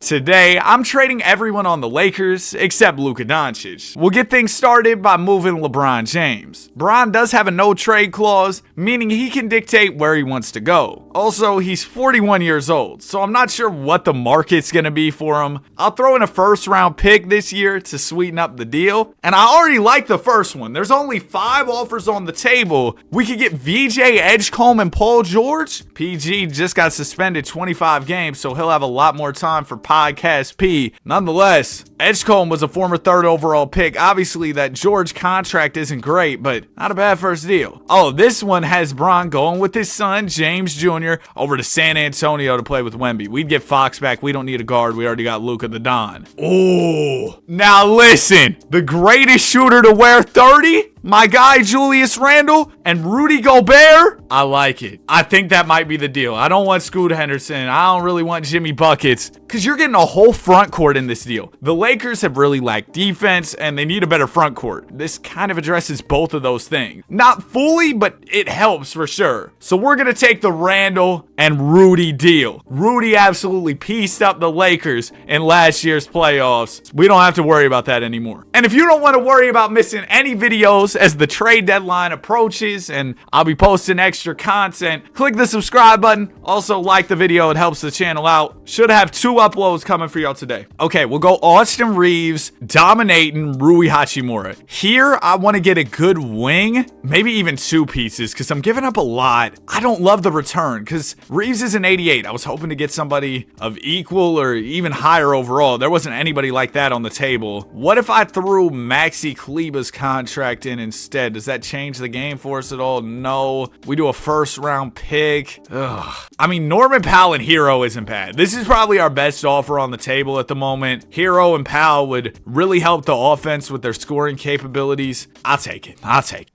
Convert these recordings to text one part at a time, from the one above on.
Today, I'm trading everyone on the Lakers except Luka Doncic. We'll get things started by moving LeBron James. Bron does have a no trade clause, meaning he can dictate where he wants to go. Also, he's 41 years old, so I'm not sure what the market's gonna be for him. I'll throw in a first round pick this year to sweeten up the deal, and I already like the first one. There's only 5 offers on the table. We could get VJ Edgecombe and Paul George. PG just got suspended 25 games, so he'll have a lot more time for Podcast P. Nonetheless, Edgecombe was a former 3rd overall pick. Obviously, that George contract isn't great, but not a bad first deal. Oh, this one has Bron going with his son, James Jr., over to San Antonio to play with Wemby. We'd get Fox back. We don't need a guard. We already got Luka the Don. Oh, now listen, the greatest shooter to wear 30? My guy Julius Randle and Rudy Gobert? I like it. I think that might be the deal. I don't want Scoot Henderson. I don't really want Jimmy Buckets, because you're getting a whole front court in this deal. The Lakers have really lacked defense, and they need a better front court. This kind of addresses both of those things. Not fully, but it helps for sure. So we're going to take the Randle and Rudy deal. Rudy absolutely pieced up the Lakers in last year's playoffs. We don't have to worry about that anymore. And if you don't want to worry about missing any videos as the trade deadline approaches and I'll be posting extra content, click the subscribe button. Also like the video, it helps the channel out. Should have 2 uploads coming for y'all today. Okay, we'll go Austin Reeves dominating Rui Hachimura. Here, I want to get a good wing, maybe even 2 pieces, because I'm giving up a lot. I don't love the return, because Reeves is an 88. I was hoping to get somebody of equal or even higher overall. There wasn't anybody like that on the table. What if I threw Maxi Kleber's contract in instead? Does that change the game for us at all? No. We do a first round pick. Ugh. I mean, Norman Powell and Hero isn't bad. This is probably our best offer on the table at the moment. Hero and Powell would really help the offense with their scoring capabilities. I'll take it.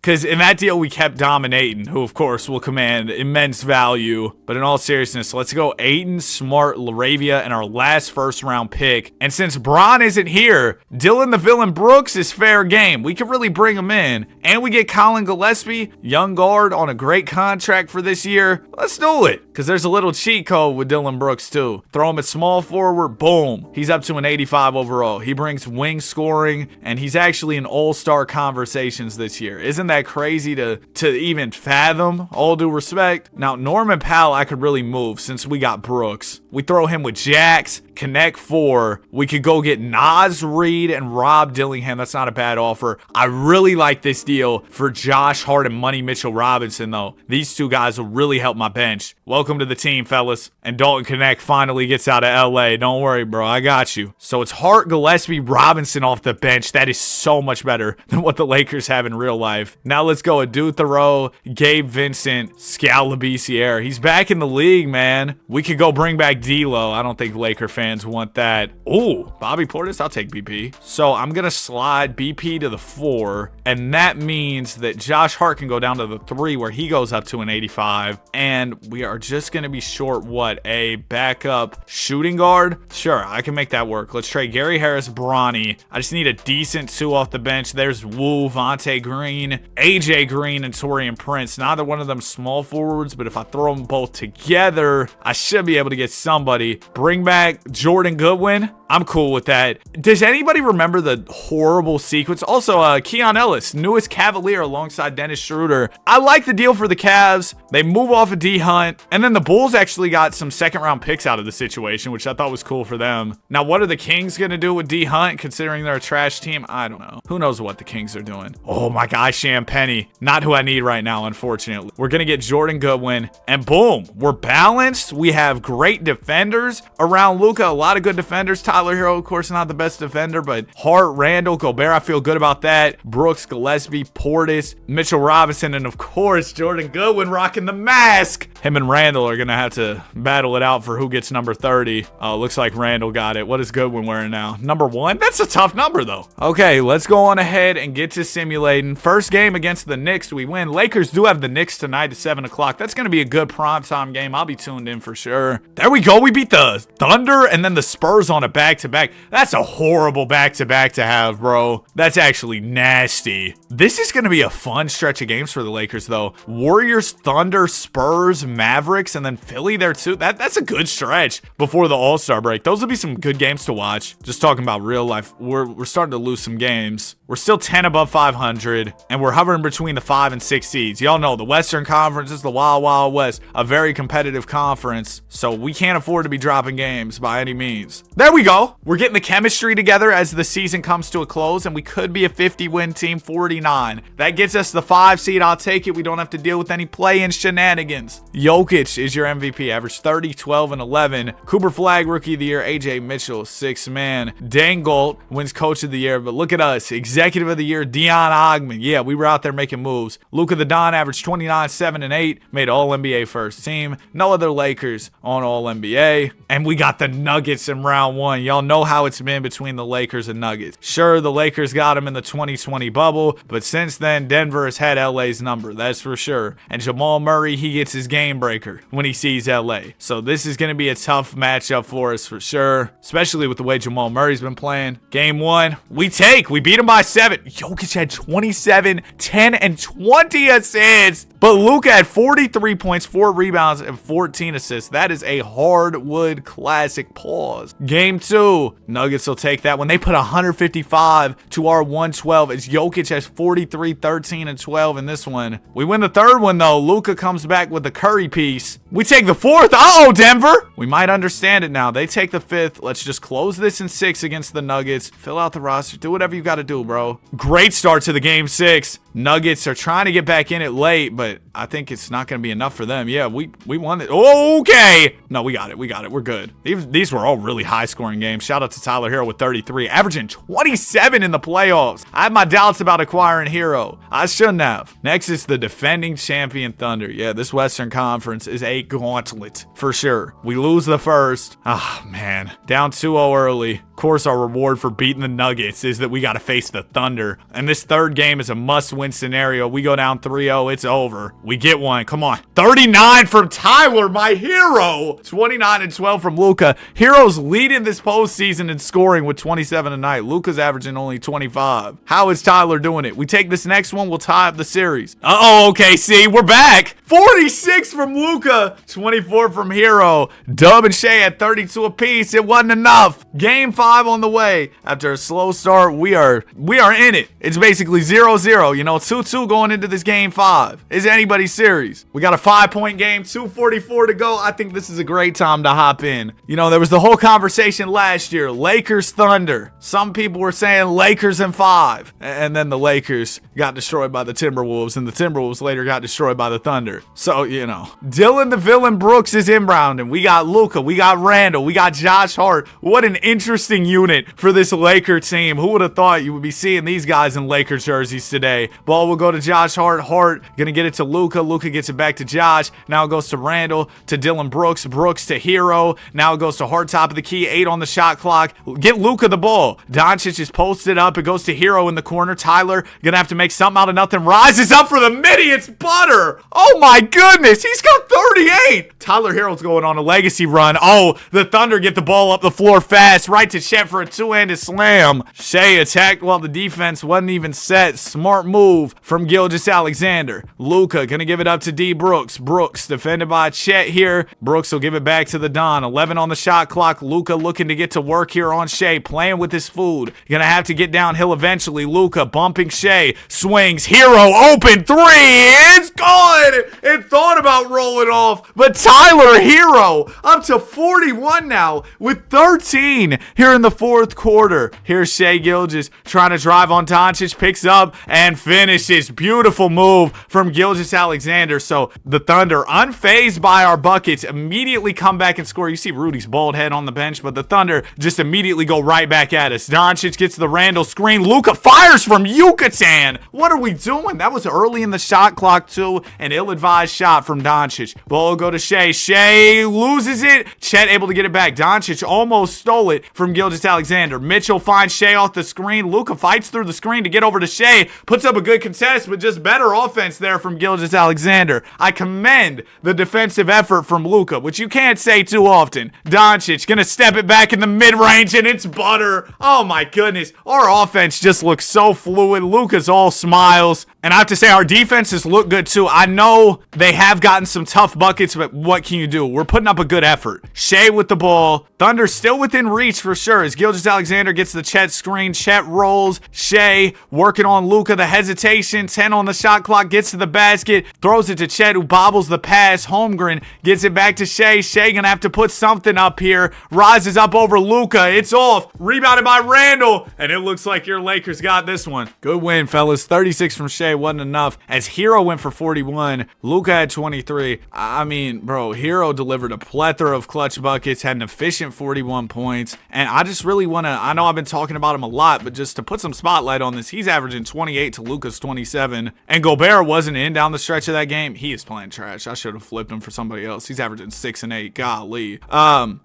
Because in that deal, we kept dominating, who of course will command immense value. But in all seriousness, let's go Ayton, Smart, Laravia, and our last first round pick. And since Bron isn't here, Dylan the Villain Brooks is fair game. We can really bring him in. And we get Colin Gillespie, young guard, on a great contract for this year. Let's do it. Because there's a little cheat code with Dylan Brooks too. Throw him at small forward, boom. He's up to an 85 overall. He brings wing scoring, and he's actually in all-star conversations this year. Isn't that crazy to even fathom? All due respect. Now, Norman Powell, I could really move since we got Brooks. We throw him with Jax, connect 4. We could go get Naz Reid and Rob Dillingham. That's not a bad offer. I really like this deal for Josh Hart and Money Mitchell Robinson, though. These 2 guys will really help my bench. Welcome to the team, fellas. And Dalton Connect finally gets out of LA. Don't worry, bro. I got you. So it's Hart, Gillespie, Robinson off the bench. That is so much better than what the Lakers have in real life. Now let's go Adu Thoreau, Gabe Vincent, Scalabrine. He's back in the league, man. We could go bring back D'Lo. I don't think Laker fans want that. Oh, Bobby Portis. I'll take BP. So I'm going to slide BP to the 4. And that means that Josh Hart can go down to the 3 where he goes up to an 85. And we are just going to be short, what, a backup shooting guard? Sure, I can make that work. Let's trade Gary Harris, Bronny. I just need a decent 2 off the bench. There's Wu, Vontae Green, AJ Green, and Taurean Prince. Neither one of them small forwards, but if I throw them both together, I should be able to get somebody. Bring back Jordan Goodwin. I'm cool with that. Does anybody remember the horrible sequence? Also, Keon Ellis, newest Cavalier alongside Dennis Schroeder. I like the deal for the Cavs. They move off of D Hunt, and then the Bulls actually got some 2nd round picks out of the situation, which I thought was cool for them. Now, what are the Kings going to do with D Hunt, considering they're a trash team? I don't know. Who knows what the Kings are doing? Oh, my guy, Champagnie. Not who I need right now, unfortunately. We're going to get Jordan Goodwin, and boom, we're balanced. We have great defenders around Luka. A lot of good defenders. Tyler Hero, of course, not the best defender, but Hart, Randall, Gobert, I feel good about that. Brooks, Gillespie, Portis, Mitchell Robinson, and of course, Jordan Goodwin rocking the mask. Him and Randall are going to have to battle it out for who gets number 30. Oh, looks like Randall got it. What is Goodwin wearing now? Number 1? That's a tough number, though. Okay, let's go on ahead and get to simulating. First game against the Knicks, we win. Lakers do have the Knicks tonight at 7 o'clock. That's going to be a good primetime game. I'll be tuned in for sure. There we go. We beat the Thunder and then the Spurs on a back back-to-back. That's a horrible back-to-back to have, bro. That's actually nasty. This is going to be a fun stretch of games for the Lakers, though. Warriors, Thunder, Spurs, Mavericks, and then Philly there, too. That's a good stretch before the All-Star break. Those will be some good games to watch. Just talking about real life, we're starting to lose some games. We're still 10 above 500, and we're hovering between the 5 and 6 seeds. Y'all know the Western Conference is the Wild Wild West, a very competitive conference, so we can't afford to be dropping games by any means. There we go. We're getting the chemistry together as the season comes to a close, and we could be a 50-win team, 49. That gets us the 5 seed. I'll take it. We don't have to deal with any play-in shenanigans. Jokic is your MVP, average 30, 12, and 11. Cooper Flag, Rookie of the Year. AJ Mitchell, 6th man. Dangolt wins Coach of the Year, but look at us. Executive of the Year, Dion Ogman. Yeah, we were out there making moves. Luka the Don averaged 29, 7, and 8. Made All-NBA first team. No other Lakers on All-NBA. And we got the Nuggets in round 1. Y'all know how it's been between the Lakers and Nuggets. Sure, the Lakers got them in the 2020 bubble, but since then, Denver has had LA's number. That's for sure. And Jamal Murray, he gets his game breaker when he sees LA. So this is going to be a tough matchup for us for sure, especially with the way Jamal Murray's been playing. Game 1, we beat him by 7. Jokic had 27, 10, and 20 assists. But Luka had 43 points, 4 rebounds, and 14 assists. That is a hardwood classic. Pause. Game 2, Nuggets will take that one. They put 155 to our 112 as Jokic has 43, 13, and 12 in this one. We win the third one, though. Luka comes back with the Curry piece. We take the 4th. Uh-oh, Denver. We might understand it now. They take the 5th. Let's just close this in 6 against the Nuggets. Fill out the roster. Do whatever you got to do, bro. Great start to the Game 6. Nuggets are trying to get back in it late, but I think it's not going to be enough for them. Yeah, we won it. Okay. No, we got it. We're good. These were all really high-scoring games. Shout out to Tyler Hero with 33, averaging 27 in the playoffs. I had my doubts about acquiring Hero. I shouldn't have. Next is the defending champion Thunder. Yeah, this Western Conference is a gauntlet for sure. We lose the first. Ah, man. Down 2-0 early. Of course, our reward for beating the Nuggets is that we got to face the Thunder. And this third game is a must-win scenario. We go down 3-0. It's over. We get one. Come on. 39 from Tyler, my hero. 29 and 12 from Luka. Hero's leading this postseason in scoring with 27 a night. Luka's averaging only 25. How is Tyler doing it? We take this next one. We'll tie up the series. Okay, see, we're back. 46 from Luka. 24 from Hero. Dub and Shea at 32 apiece. It wasn't enough. Game 5 on the way. After a slow start, we are in it. It's basically 0-0. You know, 2-2 going into this Game 5. Is anybody's series? We got a 5-point game, 2:44 to go. I think this is a great time to hop in. You know, there was the whole conversation last year. Lakers Thunder. Some people were saying Lakers in 5. And then the Lakers got destroyed by the Timberwolves, and the Timberwolves later got destroyed by the Thunder. So, you know, Dylan the Villain Brooks is inbound, and we got Luka, we got Randall, we got Josh Hart. What an interesting unit for this Laker team. Who would have thought you would be seeing these guys in Laker jerseys today? Ball will go to Josh Hart. Hart gonna get it to Luka. Luka gets it back to Josh. Now it goes to Randall, to Dylan Brooks. Brooks to Hero. Now it goes to Hart, top of the key. 8 on the shot clock. Get Luka the ball. Doncic is posted up. It goes to Hero in the corner. Tyler gonna have to make something out of nothing. Rises up for the midi. It's butter. Oh my goodness. He's got 38. Tyler Hero's going on a legacy run. Oh, the Thunder get the ball up the floor fast. Right to Chet for a 2-handed slam. Shea attacked while the defense wasn't even set. Smart move from Gilgeous-Alexander. Luka gonna give it up to D. Brooks. Brooks defended by Chet here. Brooks will give it back to the Don. 11 on the shot clock. Luka looking to get to work here on Shea. Playing with his food. Gonna have to get downhill eventually. Luka bumping Shea. Swings. Hero open 3. It's gone. It thought about rolling off. But Tyler Hero up to 41 now with 13 here in the fourth quarter. Here's Shea Gilgeous trying to drive on Doncic. Picks up and finishes. Beautiful move from Gilgeous-Alexander. So the Thunder, unfazed by our buckets, immediately come back and score. You see Rudy's bald head on the bench, but the Thunder just immediately go right back at us. Doncic gets the Randall screen. Luka fires from Yucatan. What are we doing? That was early in the shot clock too. An ill-advised shot from Doncic. Ball will go to Shea. Shea loses it. Chet able to get it back. Doncic almost stole bullet from Gilgeous-Alexander. Mitchell finds Shea off the screen. Luka fights through the screen to get over to Shea. Puts up a good contest, but just better offense there from Gilgeous-Alexander. I commend the defensive effort from Luka, which you can't say too often. Doncic gonna step it back in the mid-range, and it's butter. Oh my goodness. Our offense just looks so fluid. Luka's all smiles. And I have to say, our defenses look good too. I know they have gotten some tough buckets, but what can you do? We're putting up a good effort. Shea with the ball. Thunder still within reach for sure as Gilgeous-Alexander gets the Chet screen. Chet rolls. Shea working on Luka. The hesitation. 10 on the shot clock. Gets to the basket. Throws it to Chet, who bobbles the pass. Holmgren gets it back to Shea. Shea gonna have to put something up here. Rises up over Luka. It's off. Rebounded by Randall. And it looks like your Lakers got this one. Good win, fellas. 36 from Shea wasn't enough as Hero went for 41. Luka had 23. I mean, bro, Hero delivered a plethora of clutch buckets, had an efficient 41 points, and I just really want to, I know I've been talking about him a lot, but just to put some spotlight on this, he's averaging 28 to Luka's 27, and Gobert wasn't in down the stretch of that game. He is playing trash. I should have flipped him for somebody else. He's averaging 6 and 8. Golly.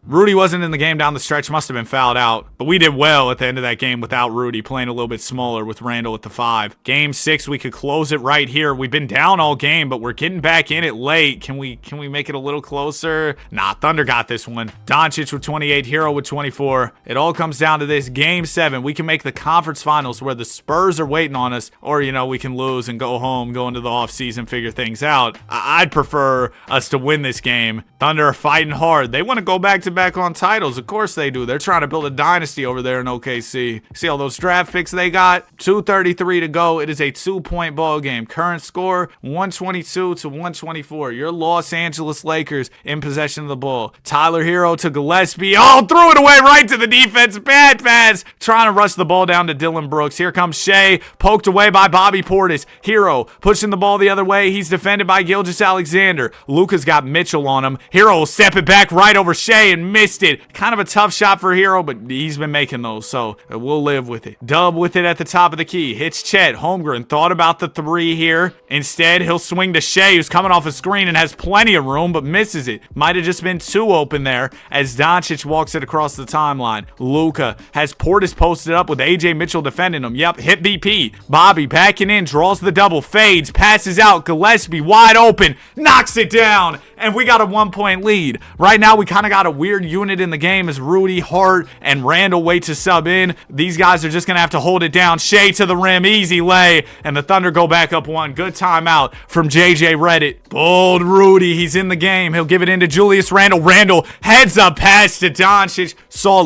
Rudy wasn't in the game down the stretch, must have been fouled out, but we did well at the end of that game without Rudy, playing a little bit smaller with Randall at the 5. Game 6, we could close it right here. We've been down all game, but we're getting back in it late. Can we make it a little closer? Nah, Thunder got this one. Doncic with 28, Hero with 24. It all comes down to this. Game 7, we can make the conference finals where the Spurs are waiting on us, or, you know, we can lose and go home, go into the offseason, figure things out. I'd prefer us to win this game. Thunder are fighting hard. They want to go back-to-back on titles. Of course they do. They're trying to build a dynasty over there in OKC. See all those draft picks they got? 2:33 to go. It is a 2-point ball game. Current score, 122 to 124. Your Los Angeles Lakers in possession of the ball. Tyler Hero to Gillespie. Oh, threw it away right to the defense. Bad pass. Trying to rush the ball down to Dylan Brooks. Here comes Shea. Poked away by Bobby Portis. Hero pushing the ball the other way. He's defended by Gilgeous-Alexander. Luka's got Mitchell on him. Hero will step it back right over Shea and missed it. Kind of a tough shot for Hero, but he's been making those, so we'll live with it. Dub with it at the top of the key. Hits Chet. Holmgren thought about the 3 here. Instead, he'll swing to Shea, who's coming off a screen and has plenty of room, but misses it. Might have just been too open there as Doncic walks it across the timeline. Luka has Portis posted up with AJ Mitchell defending him. Yep, hit BP. Bobby backing in, draws the double, fades, passes out. Gillespie wide open, knocks it down, and we got a 1-point lead. Right now, we kind of got a weird unit in the game as Rudy, Hart, and Randall wait to sub in. These guys are just going to have to hold it down. Shea to the rim, easy lay, and the Thunder go back up 1. Good timeout from JJ Redditt. Bold Rudy, he's in the game. He'll give it into Julius Randle. Randall heads up pass to Doncic. Saw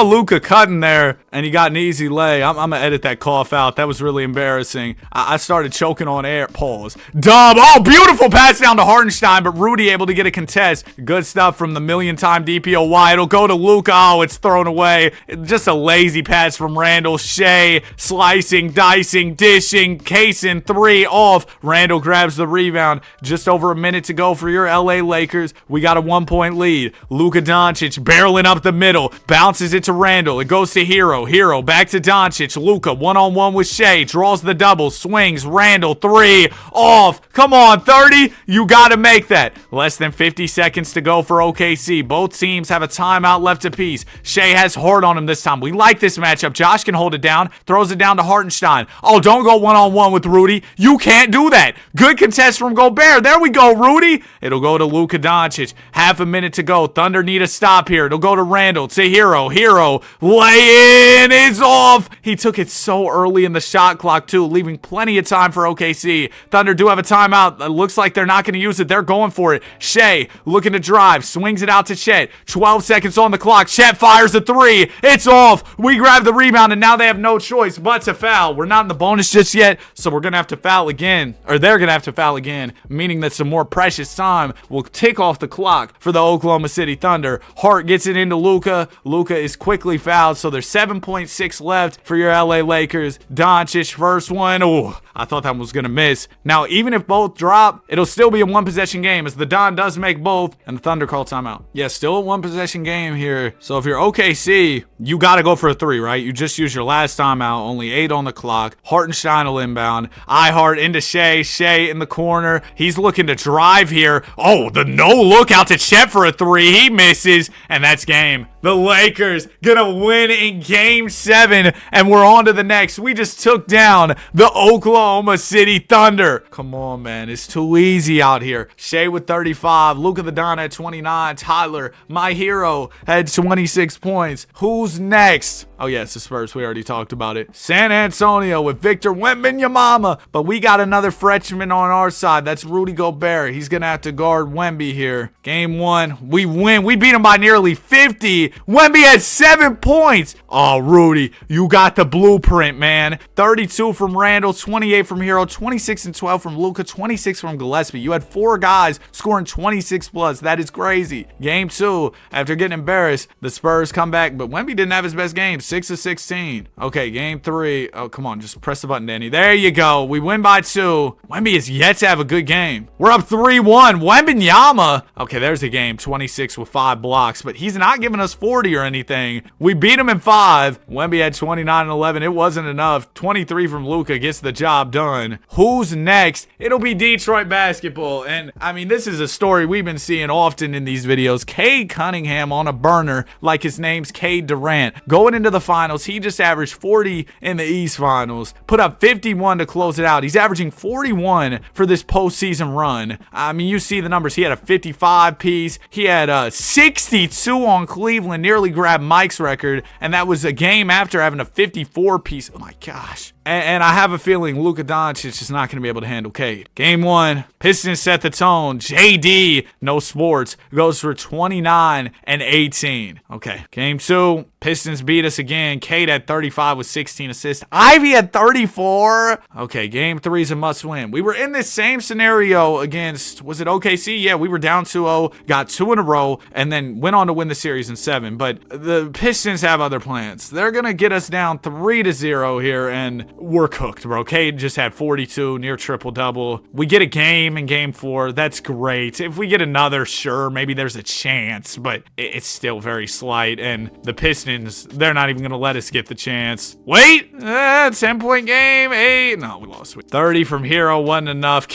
Luka cutting there, and he got an easy lay. I'm going to edit that cough out. That was really embarrassing. I started choking on air. Pause. Dub. Oh, beautiful pass down to Hartenstein, but Rudy able to get a contest. Good stuff from the million-time DPOY. It'll go to Luka. Oh, it's thrown away. Just a lazy pass from Randall. Shea slicing, dicing, dishing, casing, 3 off. Randall grabs the rebound. Just over a minute to go for your LA Lakers. We got a 1-point lead. Luka Doncic barreling up the middle. Bounces it to Randall. It goes to Hero. Hero back to Doncic. Luka one-on-one with Shea. Draws the double. Swings. Randall 3 off. Come on, 30. You got to make that. Less than 50 seconds to go for OKC. Both teams have a timeout left apiece. Shea has Hart on him this time. We like this matchup. Josh can hold it down. Throws it down to Hartenstein. Oh, don't go one-on-one with Rudy. You can't do that. Good contest from Gobert. There we go, Rudy. It'll go to Luka Doncic. Half a minute to go. Thunder need a stop here. It'll go to Randall. To Hero. Hero. Lay-in is off. He took it so early in the shot clock, too, leaving plenty of time for OKC. Thunder do have a timeout. It looks like they're not going to use it. They're going for it. Shea looking to drive. Swings it out to Chet. 12 seconds on the clock. Chet fires a 3. It's off. We grab the rebound, and now they have no choice but to foul. We're not in the bonus just yet, so we're going to have to foul again. Or they're going to have to foul again, meaning that some more precious time will tick off the clock for the Oklahoma City Thunder. Hart gets it into Luka. Luka is quickly fouled, so there's 7.6 left for your LA Lakers. Doncic, first one. Ooh, I thought that was going to miss. Now, even if both drop, it'll still be a one-possession game as the Don does make both, and the Thunder call timeout. Yeah, still a one-possession game here. So if you're OKC, you got to go for a 3, right? You just used your last timeout, only 8 on the clock. Hartenstein will inbound. Ihart into Shea. Shea in the corner. He's looking to drive here. Oh, the no-look out to Chet for a 3. He misses, and that's game. The Lakers gonna win in Game 7, and we're on to the next. We just took down the Oklahoma City Thunder. Come on, man. It's too easy out here. Shea with 35. Luka the Don at 29. Tyler, my hero, had 26 points. Who's next? Oh, yes, the Spurs. We already talked about it. San Antonio with Victor Wembanyama. But we got another freshman on our side. That's Rudy Gobert. He's gonna have to guard Wemby here. Game 1. We win. We beat him by nearly 50. Wemby had 7 points. Oh, Rudy, you got the blueprint, man. 32 from Randall, 28 from Hero, 26 and 12 from Luka, 26 from Gillespie. You had 4 guys scoring 26 plus. That is crazy. Game 2, after getting embarrassed, the Spurs come back, but Wemby didn't have his best game. 6 of 16. Okay, game 3. Oh, come on, just press the button, Danny. There you go. We win by 2. Wemby is yet to have a good game. We're up 3-1. Wembanyama. Okay, there's the game. 26 with 5 blocks, but he's not giving us 40 or anything. We beat him in 5. Wemby had 29 and 11. It wasn't enough. 23 from Luka gets the job done. Who's next? It'll be Detroit basketball. And I mean, this is a story we've been seeing often in these videos. Cade Cunningham on a burner like his name's Cade Durant. Going into the finals, he just averaged 40 in the East Finals. Put up 51 to close it out. He's averaging 41 for this postseason run. I mean, you see the numbers. He had a 55 piece. He had a 62 on Cleveland, nearly grabbed Mike's record, and that was a game after having a 54 piece. Oh my gosh. And I have a feeling Luka Doncic is not going to be able to handle Cade. Game 1, Pistons set the tone. JD, no sports, goes for 29 and 18. Okay, game 2, Pistons beat us again. Cade had 35 with 16 assists. Ivy had 34. Okay, game 3 is a must win. We were in this same scenario against, was it OKC? Yeah, we were down 2-0, got 2 in a row, and then went on to win the series in 7. But the Pistons have other plans. They're going to get us down 3-0 here, and we're cooked, bro. Cade just had 42, near triple-double. We get a game in game 4. That's great. If we get another, sure, maybe there's a chance, but it's still very slight. And the Pistons, they're not even going to let us get the chance. Wait, 10-point game, 8. No, we lost. 30 from Hero wasn't enough.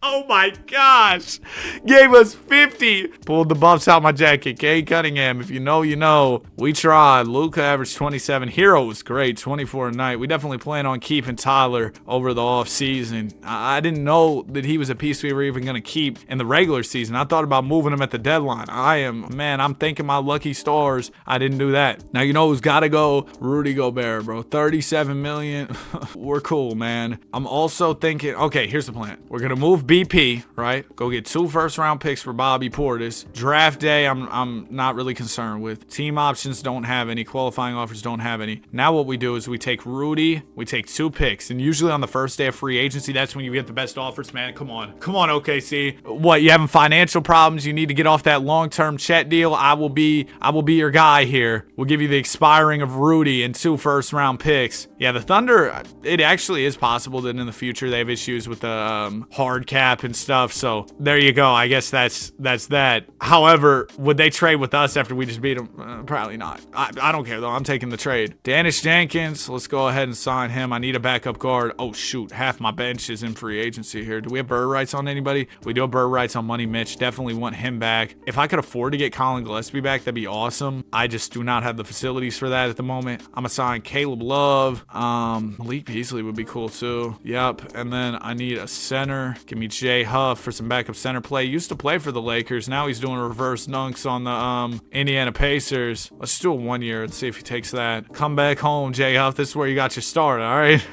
Oh my gosh. Gave us 50. Pulled the buffs out my jacket. Cade Cunningham, if you know, you know. We tried. Luka averaged 27. Hero was great. 24 a night. We definitely plan on keeping Tyler over the offseason. I didn't know that he was a piece we were even going to keep in the regular season. I thought about moving him at the deadline. I'm thanking my lucky stars I didn't do that. Now, you know who's got to go? Rudy Gobert, bro. 37 million. We're cool, man. I'm also thinking, okay, here's the plan. We're going to move BP, right? Go get 2 first-round picks for Bobby Portis. Draft day, I'm not really concerned with. Team options don't have any. Qualifying offers don't have any. Now what we do is we take Rudy, we take 2 picks, and usually on the first day of free agency, that's when you get the best offers, man. Come on, OKC. What, you having financial problems? You need to get off that long-term Chet deal? I will be your guy here. We'll give you the expiring of Rudy and 2 first-round picks. Yeah, the Thunder, it actually is possible that in the future they have issues with the hard cap and stuff, so there you go. I guess that's that. However, would they trade with us after we just beat them? Probably not. I don't care though. I'm taking the trade. Dennis Jenkins, let's go ahead and sign him. I need a backup guard. Oh shoot, half my bench is in free agency here. Do we have bird rights on anybody? We do have bird rights on Money Mitch. Definitely want him back. If I could afford to get Colin Gillespie back, that'd be awesome. I just do not have the facilities for that at the moment. I'm gonna sign Caleb Love. Malik Beasley would be cool too. Yep. And then I need a center. Give me Jay Huff for some backup center play. Used to play for the Lakers. Now he's doing reverse dunks on the Indiana Pacers. Let's do a 1 year and see if he takes that. Come back home, Jay Huff. This is where you got your start, all right?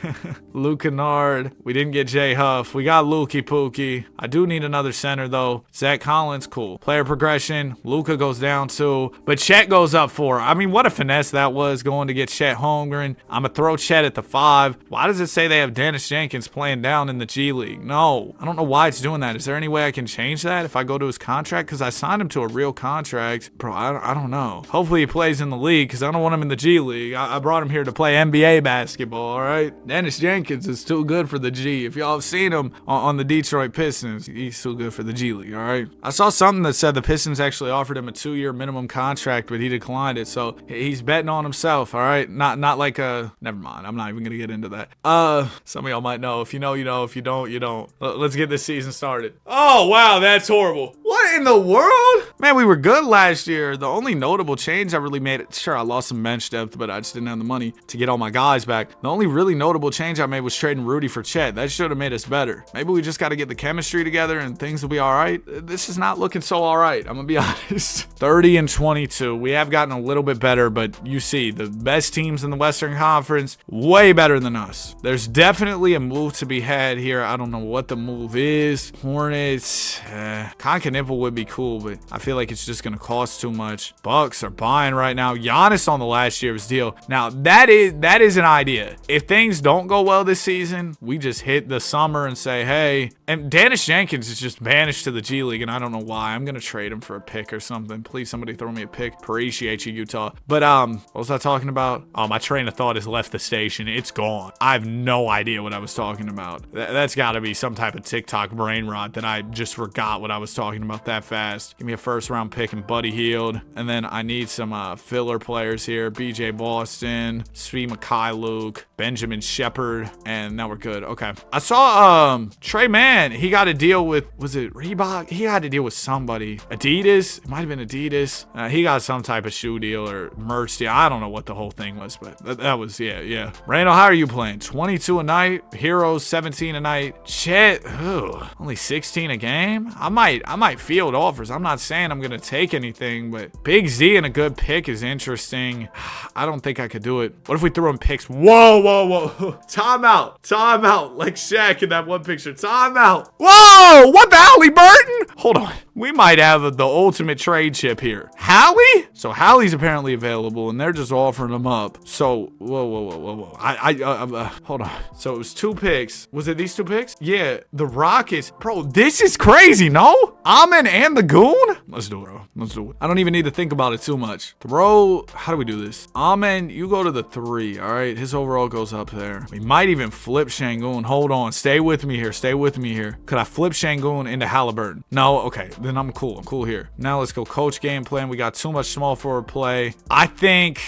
Luke Kennard. We didn't get Jay Huff. We got Lukey Pookie. I do need another center, though. Zach Collins, cool. Player progression. Luka goes down 2, but Chet goes up 4. I mean, what a finesse that was going to get Chet Holmgren. I'm going to throw Chet at the 5. Why does it say they have Dennis Jenkins playing down in the G League? No. know. I don't know why it's doing that. Is there any way I can change that if I go to his contract? Because I signed him to a real contract. Bro, I don't know. Hopefully he plays in the league because I don't want him in the G League. I brought him here to play NBA basketball, all right? Dennis Jenkins is too good for the G. If y'all have seen him on the Detroit Pistons, he's too good for the G League, all right? I saw something that said the Pistons actually offered him a 2-year minimum contract, but he declined it. So he's betting on himself, all right? Not like a... Never mind. I'm not even going to get into that. Some of y'all might know. If you know, you know. If you don't, you don't. Let's get this season started. Oh, wow. That's horrible. What in the world? Man, we were good last year. The only notable change I really made... Sure, I lost some bench depth, but I just didn't have the money to get all my guys back. The only really notable change I made was trading Rudy for Chet. That should have made us better. Maybe we just got to get the chemistry together and things will be all right. This is not looking so all right. I'm going to be honest. 30-22. We have gotten a little bit better, but you see, the best teams in the Western Conference, way better than us. There's definitely a move to be had here. I don't know what the move is. Hornets, Concanival would be cool, but I feel like it's just going to cost too much. Bucks are buying right now. Giannis on the last year's deal. Now, that is an idea. If things don't go well this season, we just hit the summer and say, hey, and Dennis Jenkins is just banished to the G League, and I don't know why. I'm going to trade him for a pick or something. Please, somebody throw me a pick. Appreciate you, Utah. But, what was I talking about? Oh, my train of thought has left the station. It's gone. I have no idea what I was talking about. That's got to be some type of TikTok brain rot that I just forgot what I was talking about that fast. Give me a first-round pick and Buddy Hield. And then I need some filler players here. BJ Boston, Svi Luke, Benjamin Shepard, and now we're good. Okay. I saw Trey Mann. He got a deal with, was it Reebok? He had to deal with somebody. Adidas? It might have been Adidas. He got some type of shoe deal or merch deal. I don't know what the whole thing was, but that was, yeah. Randall, how are you playing? 22 a night. Heroes, 17 a night. Chet, only 16 a game? I might field offers. I'm not saying I'm going to take anything, but Big Z and a good pick is interesting. I don't think I could do it. What if we threw him picks? Whoa. Time out. Like Shaq in that one picture. Time out. Whoa, what the Hallie Burton? Hold on. We might have the ultimate trade chip here. Hallie? So Hallie's apparently available, and they're just offering him up. So, whoa. Hold on. So it was 2 picks. Was it these 2 picks? Yeah, the Rockets. Bro, this is crazy, no? Amen and the Goon? Let's do it, bro. Let's do it. I don't even need to think about it too much. Throw, how do we do this? Amen, you go to the 3, all right? His overall goes up there. We might even flip Şengün. Hold on. Stay with me here. Could I flip Şengün into Halliburton? No? Okay. Then I'm cool. I'm cool here. Now let's go coach game plan. We got too much small forward play. I think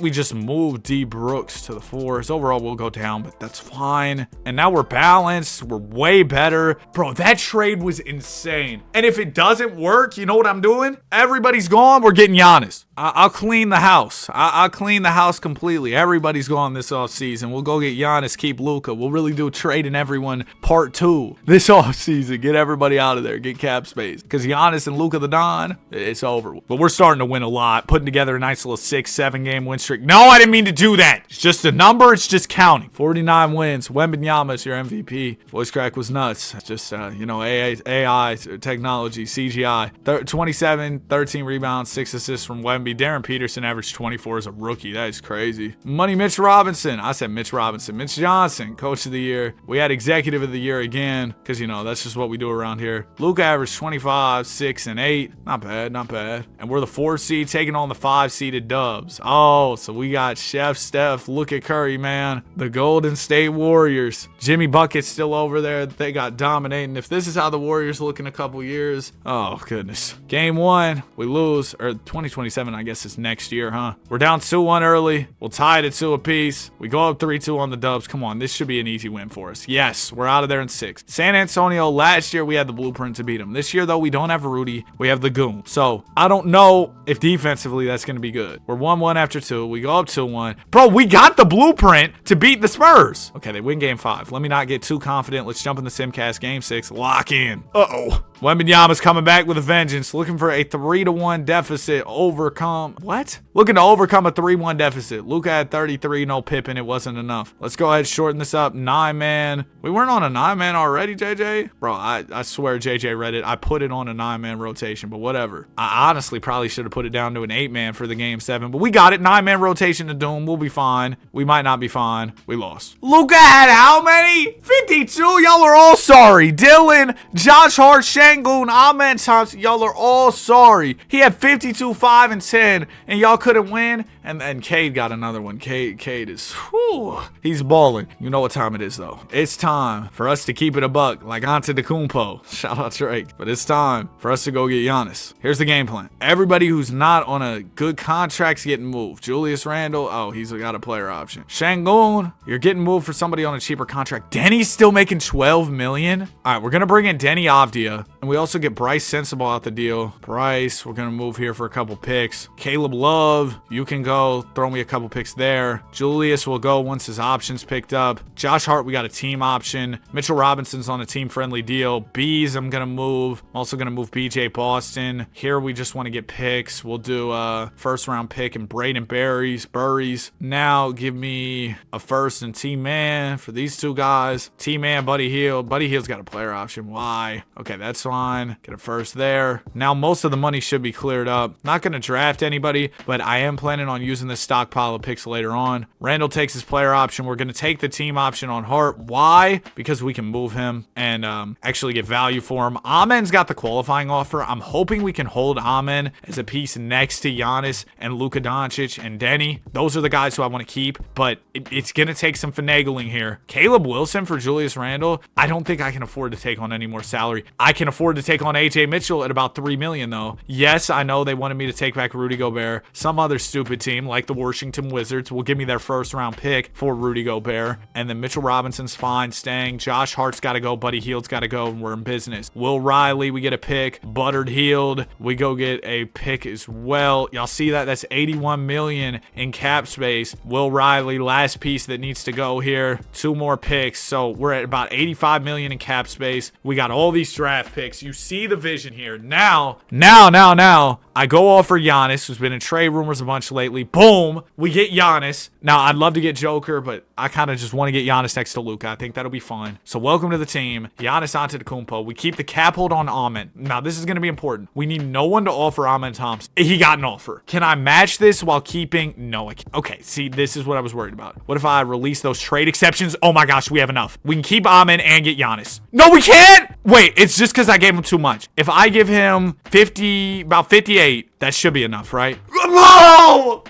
we just move D Brooks to the 4s. Overall, we'll go down, but that's fine. And now we're balanced. We're way better. Bro, that trade was insane. And if it doesn't work, you know what I'm doing? Everybody's gone. We're getting Giannis. I'll clean the house. I'll clean the house completely. Everybody's gone this offseason. We'll go get Giannis, keep Luka. We'll really do trading everyone part 2 this offseason. Get everybody out of there. Get cap space. Because Giannis and Luka the Don, it's over. But we're starting to win a lot. Putting together a nice little 6-7 game win streak. No, I didn't mean to do that. It's just a number. It's just counting. 49 wins. Wembanyama is your MVP. Voice crack was nuts. Just, AI, technology, CGI. 27, 13 rebounds, 6 assists from Wemby. Darren Peterson averaged 24 as a rookie. That is crazy. Money Mitch Robinson. I said Mitch Robinson. Mitch Johnson, coach of the year. We had executive of the year again because, that's just what we do around here. Luka averaged 25, 6, and 8. Not bad. And we're the 4 seed taking on the 5-seeded Dubs. Oh, so we got Chef Steph. Look at Curry, man. The Golden State Warriors. Jimmy Bucket's still over there. They got dominating. If this is how the Warriors look in a couple years, oh, goodness. Game 1, we lose. Or 2027, I guess it's next year, huh? We're down 2-1 early. We'll tie it at 2 apiece. We go up 3-2 on the Dubs. Come on, this should be an easy win for us. Yes, we're out of there in 6. San Antonio, last year we had the blueprint to beat them. This year, though, we don't have Rudy. We have the Goon. So, I don't know if defensively that's going to be good. We're 1-1 after 2. We go up 2-1. Bro, we got the blueprint to beat the Spurs. Okay, they win game 5. Let me not get too confident. Let's jump in the Simcast game 6. Lock in. Uh-oh. Wembanyama's coming back with a vengeance, looking for a 3-1 deficit, overcome What? Looking to overcome a 3-1 deficit. Luka had 33, no Pippen. It wasn't enough. Let's go ahead, shorten this up. 9-man. We weren't on a 9-man already, JJ? Bro, I swear JJ read it. I put it on a 9-man rotation, but whatever. I honestly probably should have put it down to an 8-man for the game 7, but we got it. 9-man rotation to Doom. We'll be fine. We might not be fine. We lost. Luka had how many? 52. Y'all are all sorry. Dylan, Josh Hart, Shangoon, Amen Thompson. Y'all are all sorry. He had 52, 5, and 10, and y'all couldn't win. And Cade got another one. Cade is, whew, he's balling. You know what time it is, though. It's time for us to keep it a buck, like Antetokounmpo. Shout out Drake. But it's time for us to go get Giannis. Here's the game plan. Everybody who's not on a good contract's getting moved. Julius Randle, oh, he's got a player option. Shangoon, you're getting moved for somebody on a cheaper contract. Denny's still making $12 million. All right, we're going to bring in Denny Avdia. And we also get Bryce Sensible out the deal. Bryce, we're going to move here for a couple picks. Caleb Love, you can go. Throw me a couple picks there. Julius will go once his option's picked up. Josh Hart, we got a team option. Mitchell Robinson's on a team-friendly deal. Bees, I'm going to move. I'm also going to move BJ Boston. Here, we just want to get picks. We'll do a first-round pick and Braden Burries. Now, give me a first and T-Man for these two guys. T-Man, Buddy Hield. Buddy Hield's got a player option. Why? Okay, that's fine. Get a first there. Now, most of the money should be cleared up. Not going to draft anybody, but I am planning on using this stockpile of picks later on. Randall takes his player option. We're going to take the team option on Hart. Why? Because we can move him and actually get value for him. Amen's got the qualifying offer. I'm hoping we can hold Amen as a piece next to Giannis and Luka Doncic and Denny. Those are the guys who I want to keep, but it's going to take some finagling here. Caleb Wilson for Julius Randle. I don't think I can afford to take on any more salary. I can afford to take on AJ Mitchell at about $3 million, though. Yes, I know they wanted me to take back Rudy Gobert. Some other stupid team like the Washington Wizards will give me their first round pick for Rudy Gobert. And then Mitchell Robinson's fine staying. Josh Hart's got to go. Buddy Hield's got to go, and we're in business. Will Riley, we get a pick. Buttered Hield, we go get a pick as well. Y'all see that? That's $81 million in cap space. Will Riley, last piece that needs to go here. 2 more picks. So we're at about $85 million in cap space. We got all these draft picks. You see the vision here. Now, I go offer Giannis, who's been in trade rumors a bunch lately. Boom, we get Giannis. Now, I'd love to get Joker, but I kind of just want to get Giannis next to Luka. I think that'll be fun. So welcome to the team. Giannis Antetokounmpo. We keep the cap hold on Amen. Now, this is going to be important. We need no one to offer Amen Thompson. He got an offer. Can I match this while keeping? No, I can't. Okay, see, this is what I was worried about. What if I release those trade exceptions? Oh my gosh, we have enough. We can keep Amen and get Giannis. No, we can't! Wait, it's just because I gave him too much. If I give him 50, about 58, that should be enough, right? No!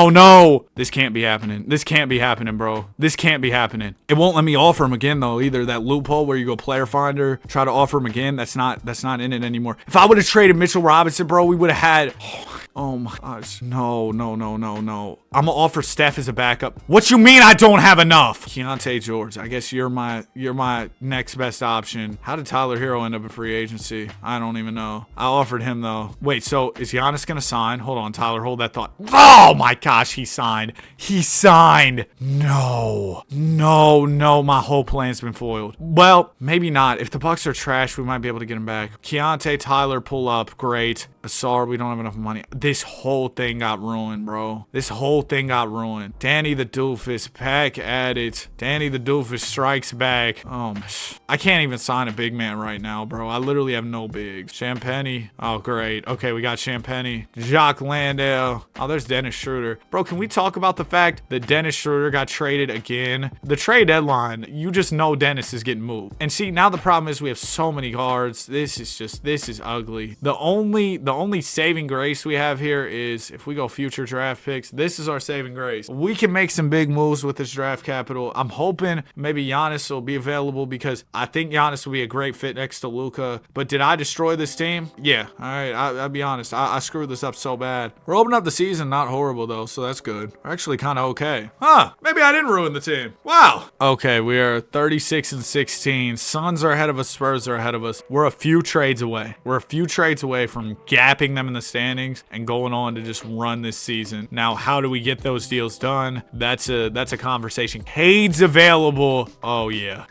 No. This can't be happening. This can't be happening, bro. This can't be happening. It won't let me offer him again, though, either. That loophole where you go player finder, try to offer him again. That's not in it anymore. If I would have traded Mitchell Robinson, bro, we would have had... Oh my gosh. No. I'm gonna offer Steph as a backup. What you mean I don't have enough? Keontae George. I guess you're my next best option. How did Tyler Hero end up in free agency? I don't even know. I offered him though. Wait, so is Giannis gonna sign? Hold on, Tyler, hold that thought. Oh my gosh, he signed. No, my whole plan's been foiled. Well, maybe not. If the Bucks are trash, we might be able to get him back. Keontae, Tyler, pull up. Great. Asar, we don't have enough money. This whole thing got ruined, bro. This whole thing got ruined. Danny the Doofus, back at it. Danny the Doofus strikes back. I can't even sign a big man right now, bro. I literally have no bigs. Champagny. Oh, great. Okay, we got Champagny. Jacques Landale. Oh, there's Dennis Schroeder. Bro, can we talk about the fact that Dennis Schroeder got traded again? The trade deadline, you just know Dennis is getting moved. And see, now the problem is we have so many guards. This is ugly. The only saving grace we have here is if we go future draft picks, this is our saving grace. We can make some big moves with this draft capital. I'm hoping maybe Giannis will be available because I think Giannis will be a great fit next to Luka. But did I destroy this team? Yeah. All right. I'll be honest. I screwed this up so bad. We're opening up the season not horrible though, so that's good. We're actually kind of okay. Huh. Maybe I didn't ruin the team. Wow. Okay, we are 36-16. Suns are ahead of us. Spurs are ahead of us. We're a few trades away. We're a few trades away from gapping them in the standings and and going on to just run this season. Now, how do we get those deals done? That's a conversation. Cade's available. Oh yeah.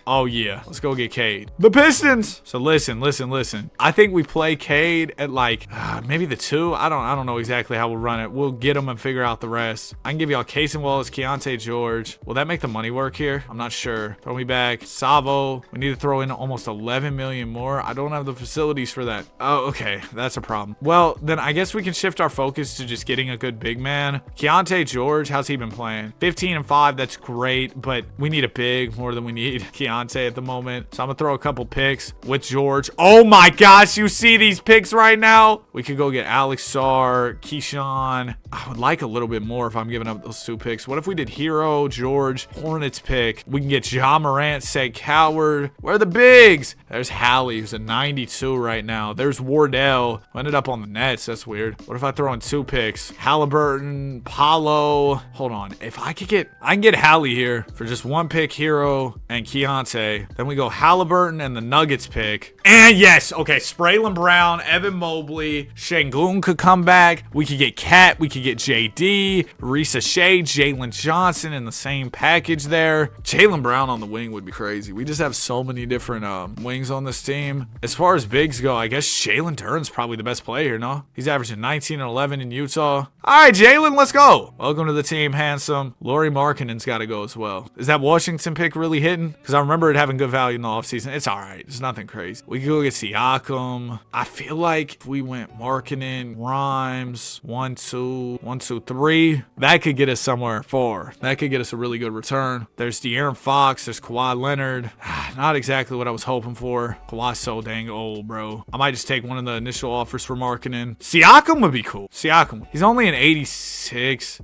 Let's go get Cade. The Pistons. So listen. I think we play Cade at like maybe the 2. I don't know exactly how we'll run it. We'll get them and figure out the rest. I can give y'all Casey Wallace, Keontae George. Will that make the money work here? I'm not sure. Throw me back. Savo. We need to throw in almost 11 million more. I don't have the facilities for that. Oh, okay. That's a problem. Well, then I guess we can shift our focus to just getting a good big man. Keontae George, how's he been playing? 15 and 5. That's great, but we need a big more than we need Keontae at the moment. So I'm gonna throw a couple picks with George. Oh my gosh, you see these picks right now? We could go get Alex Sarr, Keyshawn. I would like a little bit more if I'm giving up those 2 picks. What if we did Hero, George, Hornets pick? We can get Ja Morant, Say Coward. Where are the bigs? There's Hallie, who's a 92 right now. There's Wardell, who ended up on the Nets. That's weird. What if I throw in 2 picks? Halliburton, Paulo. Hold on. If I can get Hallie here for just 1 pick, Hero and Keontae. Then we go Halliburton and the Nuggets pick. And yes, okay, Spraylon Brown, Evan Mobley, Şengün could come back. We could get Cat. We could get JD, Risa Shea, Jalen Johnson in the same package there. Jaylen Brown on the wing would be crazy. We just have so many different wings on this team. As far as bigs go, I guess Jalen Duren's probably the best player here, no? He's averaging 19 and 11 in Utah. All right, Jalen, let's go. Welcome to the team, handsome. Lauri Markkanen's got to go as well. Is that Washington pick really hitting? Because I remember it having good value in the offseason. It's all right. It's nothing crazy. We could go get Siakam. I feel like if we went Markkanen, Grimes, 1, 2, 1, 2, 3, that could get us somewhere. 4. That could get us a really good return. There's De'Aaron Fox. There's Kawhi Leonard. Not exactly what I was hoping for. Kawhi's so dang old, bro. I might just take one of the initial offers for Markkanen. Siakam would be cool. Siakam. He's only an 86.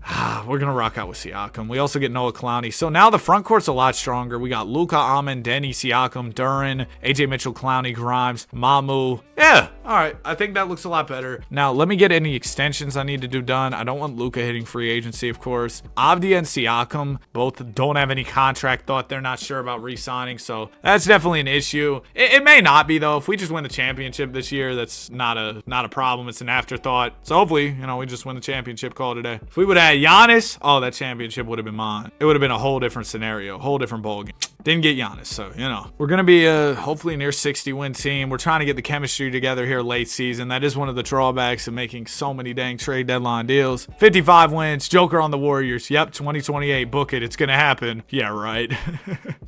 We're going to rock out with Siakam. We also get Noah Clowney. So now the front court's a lot stronger. We got Luka, Amen, Denny, Siakam, Duren, AJ Mitchell, Clowney, Grimes, Mamu. Yeah. All right. I think that looks a lot better. Now, let me get any extensions I need to do done. I don't want Luka hitting free agency, of course. Avdia and Siakam both don't have any contract thought. They're not sure about re-signing, so that's definitely an issue. It may not be, though. If we just win the championship this year, that's not a problem. It's an afterthought. So hopefully, we just win the championship call today. If we would have had Giannis, oh, that championship would have been mine. It would have been a whole different scenario, whole different ball game. Didn't get Giannis, so, We're going to be hopefully near 60-win team. We're trying to get the chemistry together here late season. That is one of the drawbacks of making so many dang trade deadline deals. 55 wins, Joker on the Warriors. Yep, 2028, book it. It's going to happen. Yeah, right.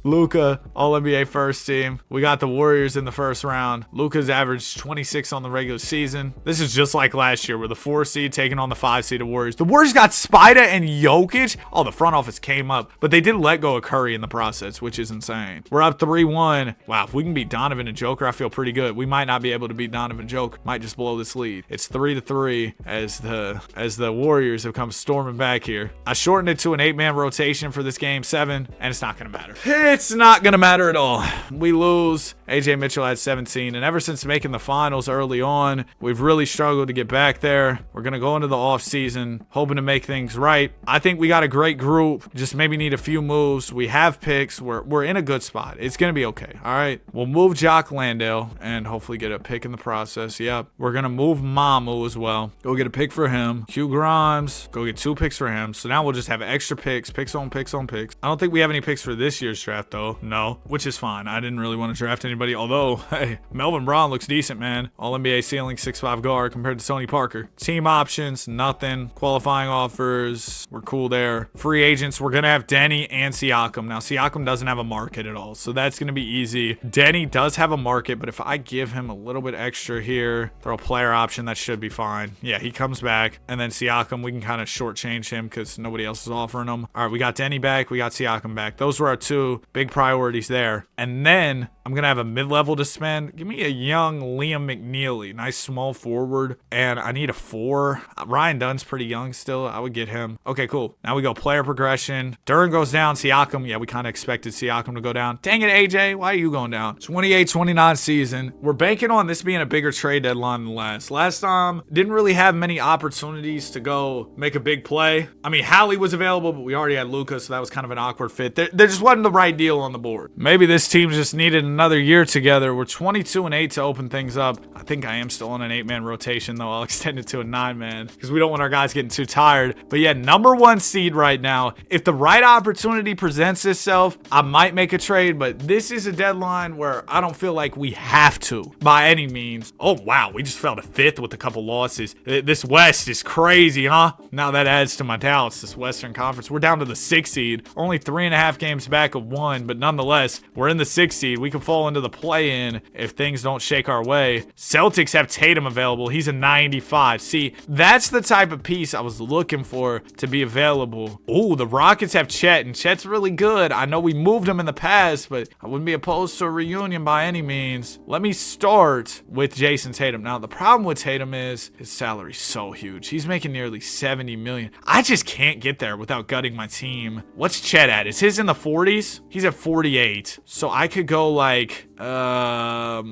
Luka, All-NBA first team. We got the Warriors in the first round. Luka's averaged 26 on the regular season. This is just like last year, where the 4 seed taking on the 5 seed of Warriors. The Warriors got Spida and Jokic. Oh, the front office came up, but they did let go of Curry in the process, which is insane. We're up 3-1. Wow, if we can beat Donovan and Joker, I feel pretty good. We might not be able to beat Donovan and Joker. Might just blow this lead. It's 3-3 as the Warriors have come storming back here. I shortened it to an 8-man rotation for this game 7, and it's not gonna matter. It's not gonna matter at all. We lose. AJ Mitchell had 17, and ever since making the finals early on, we've really struggled to get back there. We're gonna go into the offseason hoping to make things right. I think we got a great group. Just maybe need a few moves. We have picks. We're in a good spot. It's gonna be okay. All right. We'll move Jock Landale and hopefully get a pick in the process. Yep. We're gonna move Mamu as well. Go get a pick for him. Q Grimes. Go get 2 picks for him. So now we'll just have extra picks. Picks on picks on picks. I don't think we have any picks for this year's draft though. No, which is fine. I didn't really want to draft anybody. Although, hey, Melvin Braun looks decent, man. All NBA ceiling 6'5" guard compared to Tony Parker. Team options, nothing. Qualifying offers, we're cool there. Free agents, we're gonna have Denny and Siakam. Now Siakam doesn't have a market at all, so that's gonna be easy. Denny does have a market, but if I give him a little bit extra here, throw a player option, that should be fine. Yeah, he comes back, and then Siakam, we can kind of shortchange him because nobody else is offering him. All right, we got Denny back, we got Siakam back. Those were our 2 big priorities there. And then I'm gonna have a mid-level to spend. Give me a young Liam McNeely, nice small forward, and I need a 4. Ryan Dunn's pretty young still. I would get him. Okay, cool. Now we go player progression. Duren goes down. Siakam, yeah, we kind of expected Siakam to go down. Dang it, AJ, why are you going down? 28-29 season. We're banking on this being a bigger trade deadline than last. Last time, didn't really have many opportunities to go make a big play. I mean, Hallie was available, but we already had Luka, so that was kind of an awkward fit. There just wasn't the right deal on the board. Maybe this team just needed another year together. We're 22-8 to open things up. I think I am still on an 8-man rotation, though. I'll extend it it to a 9-man because we don't want our guys getting too tired. But yeah, number 1 seed right now. If the right opportunity presents itself, I might make a trade, but this is a deadline where I don't feel like we have to by any means. Oh, wow. We just fell to 5th with a couple losses. This West is crazy, huh? Now that adds to my doubts, this Western Conference. We're down to the 6th seed. Only 3.5 games back of 1, but nonetheless, we're in the 6th seed. We can fall into the play-in if things don't shake our way. Celtics have Tatum available. He's a 95. See, that's the type of piece I was looking for to be available. Oh, the Rockets have Chet, and Chet's really good. I know we moved him in the past, but I wouldn't be opposed to a reunion by any means. Let me start with Jason Tatum. Now, the problem with Tatum is his salary's so huge. He's making nearly $70 million. I just can't get there without gutting my team. What's Chet at? Is his in the 40s? He's at 48. So I could go like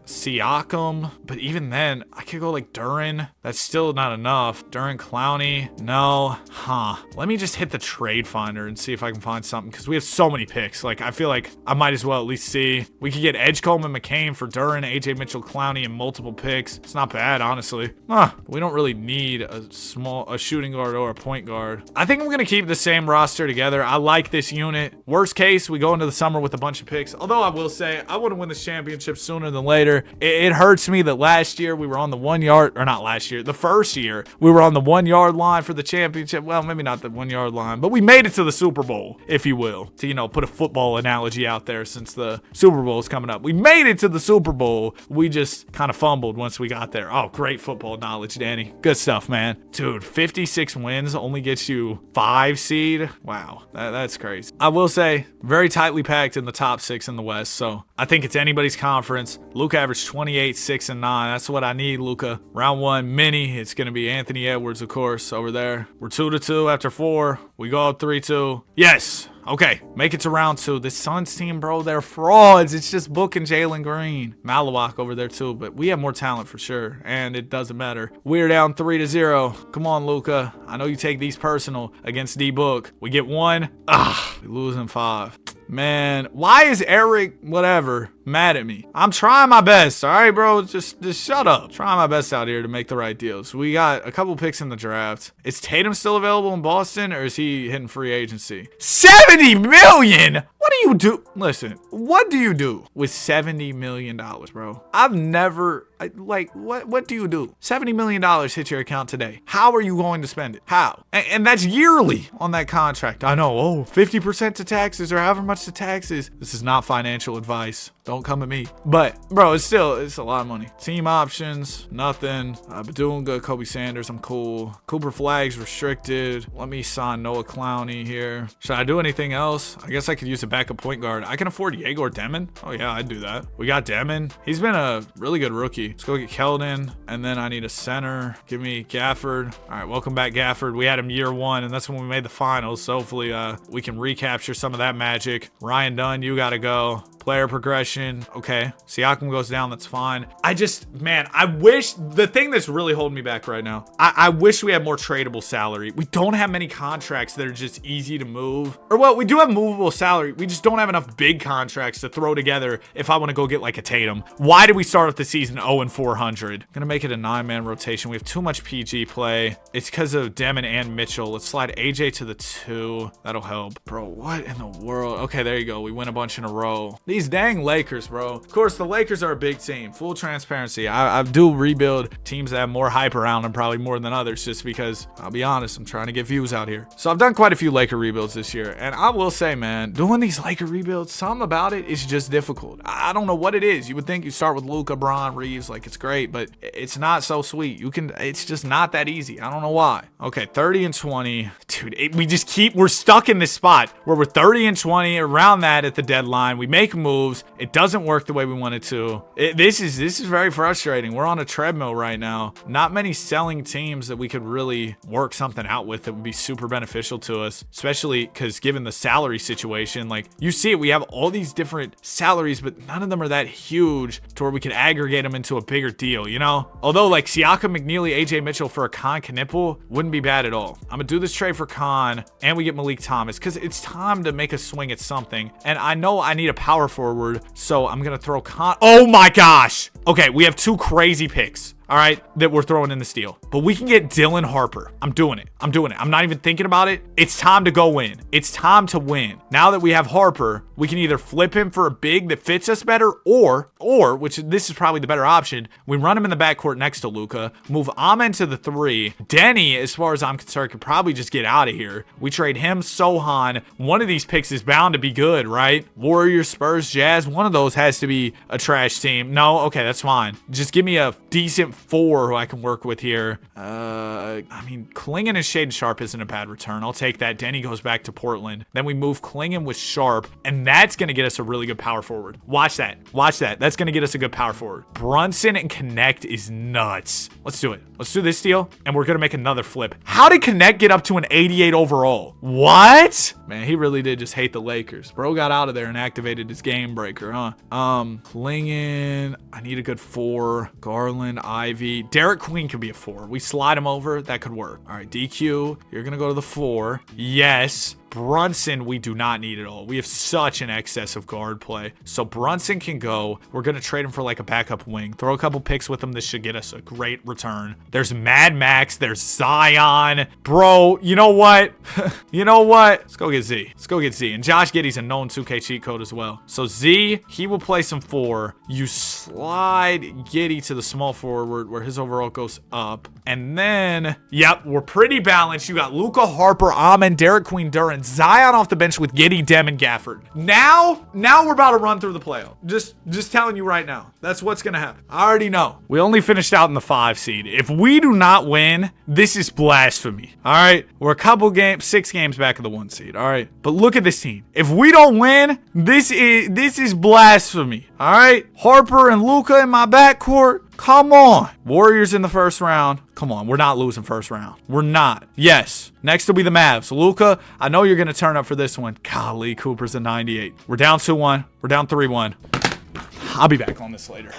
Siakam, but even then I could go like Duran. That's still not enough. Duran, Clowney, no. Let me just hit the trade finder and see if I can find something, because we have so many picks. Like, I feel like I might as well at least see. We could get Edgecombe and McCain for Duran, AJ Mitchell, Clowney, and multiple picks. It's not bad, honestly. We don't really need a shooting guard or a point guard. I think I'm gonna keep the same roster together. I like this unit. Worst case, we go into the summer with a bunch of picks. Although I will say, I want to win the championship sooner than later. It hurts me that last year we were on the 1 yard, or not last year, the first year we were on the 1 yard line for the championship. Well, maybe not the 1 yard line, but we made it to the Super Bowl, if you will, to, you know, put a football analogy out there since the Super Bowl is coming up. We made it to the Super Bowl. We just kind of fumbled once we got there. Oh, great football knowledge, Danny. Good stuff, man. Dude, 56 wins only gets you 5 seed. Wow, that's crazy. I will say, very tightly packed in the top 6 in the West, so I think it's anybody's conference. Luka averaged 28, 6, and 9. That's what I need, Luka. Round 1, mini. It's going to be Anthony Edwards, of course, over there. We're 2-2 after 4. We go up 3-2. Yes. Okay, make it to round 2. This Suns team, bro, they're frauds. It's just Book and Jalen Green. Malawak over there too, but we have more talent for sure, and it doesn't matter. We're down 3-0. Come on, Luka. I know you take these personal against D-Book. We get 1. We lose in 5. Man, why is Eric whatever mad at me? I'm trying my best, all right, bro? Just shut up. Trying my best out here to make the right deals. We got a couple picks in the draft. Is Tatum still available in Boston, or is he hitting free agency? $70 million? What do you do? Listen, what do you do with $70 million, bro? I've never, what do you do? $70 million hit your account today. How are you going to spend it? How? And that's yearly on that contract. I know, 50% to taxes or however much to taxes. This is not financial advice. Don't come at me. But, bro, it's a lot of money. Team options, nothing. I've been doing good. Kobe Sanders, I'm cool. Cooper Flag's restricted. Let me sign Noah Clowney here. Should I do anything else? I guess I could use a backup point guard. I can afford Yegor Demon. Oh, yeah, I'd do that. We got Demon. He's been a really good rookie. Let's go get Keldon. And then I need a center. Give me Gafford. All right, welcome back, Gafford. We had him year 1, and that's when we made the finals. So hopefully we can recapture some of that magic. Ryan Dunn, you got to go. Player progression. Okay. Siakam goes down. That's fine. I wish, the thing that's really holding me back right now, I wish we had more tradable salary. We don't have many contracts that are just easy to move. Or, well, we do have movable salary. We just don't have enough big contracts to throw together if I want to go get like a Tatum. Why did we start off the season 0-400? Gonna make it a 9-man rotation. We have too much PG play. It's because of Demon and Mitchell. Let's slide AJ to the 2. That'll help. Bro, what in the world? Okay, there you go. We win a bunch in a row. These dang Lakers, bro. Of course, the Lakers are a big team. Full transparency. I do rebuild teams that have more hype around them, probably more than others, just because, I'll be honest, I'm trying to get views out here. So I've done quite a few Laker rebuilds this year, and I will say, man, doing these Laker rebuilds, something about it is just difficult. I don't know what it is. You would think you start with Luka, Bron, Reeves, like it's great, but it's not so sweet. It's just not that easy. I don't know why. Okay, 30-20. Dude, we're stuck in this spot where we're 30-20, around that at the deadline. We make moves. It doesn't work the way we want it to. This is very frustrating. We're on a treadmill right now. Not many selling teams that we could really work something out with that would be super beneficial to us, especially because given the salary situation, like you see it, we have all these different salaries, but none of them are that huge to where we could aggregate them into a bigger deal, you know? Although like Siakam, McNeely, AJ Mitchell for a Khan Knipple wouldn't be bad at all. I'm gonna do this trade for Khan and we get Malik Thomas because it's time to make a swing at something. And I know I need a power forward, so I'm gonna throw Khan. Oh my gosh. Okay, we have 2 crazy picks. all right, that we're throwing in the steal. But we can get Dylan Harper. I'm doing it. I'm not even thinking about it. It's time to go in. It's time to win. Now that we have Harper, we can either flip him for a big that fits us better, or which this is probably the better option, we run him in the backcourt next to Luka, move Amen to the 3. Denny, as far as I'm concerned, could probably just get out of here. We trade him, Sohan. One of these picks is bound to be good, right? Warriors, Spurs, Jazz. One of those has to be a trash team. No, okay, that's fine. Just give me a decent 4 who I can work with here. I mean, Klingon and Shaden Sharp isn't a bad return. I'll take that. Denny goes back to Portland. Then we move Klingon with Sharp, and that's going to get us a really good power forward. Watch that. Watch that. That's going to get us a good power forward. Brunson and Connect is nuts. Let's do it. Let's do this deal, and we're going to make another flip. How did Connect get up to an 88 overall? What? Man, he really did just hate the Lakers. Bro got out of there and activated his game breaker, huh? Klingon, I need a good 4. Garland, Ivy. Derek Queen could be a 4. We slide him over. That could work. All right, DQ, you're going to go to the 4. Yes. Brunson, we do not need at all. We have such an excess of guard play. So Brunson can go. We're going to trade him for like a backup wing. Throw a couple picks with him. This should get us a great return. There's Mad Max. There's Zion. Bro, you know what? You know what? Let's go get Z. Let's go get Z. And Josh Giddey's a known 2K cheat code as well. So Z, he will play some 4. You slide Giddey to the small forward where his overall goes up. And then, yep, we're pretty balanced. You got Luka, Harper, Amen, Derek Queen, Duran, Zion off the bench with Giddey, Dem, and Gafford. Now we're about to run through the playoff. Just telling you right now. That's what's going to happen. I already know. We only finished out in the 5 seed. If we do not win, this is blasphemy. All right? We're a couple games, 6 games back of the 1 seed. All right? But look at this team. If we don't win, this is blasphemy. All right? Harper and Luka in my backcourt. Come on. Warriors in the first round. Come on. We're not losing first round. We're not. Yes. Next will be the Mavs. Luka, I know you're going to turn up for this one. Golly, Cooper's a 98. We're down 2-1. We're down 3-1. I'll be back on this later.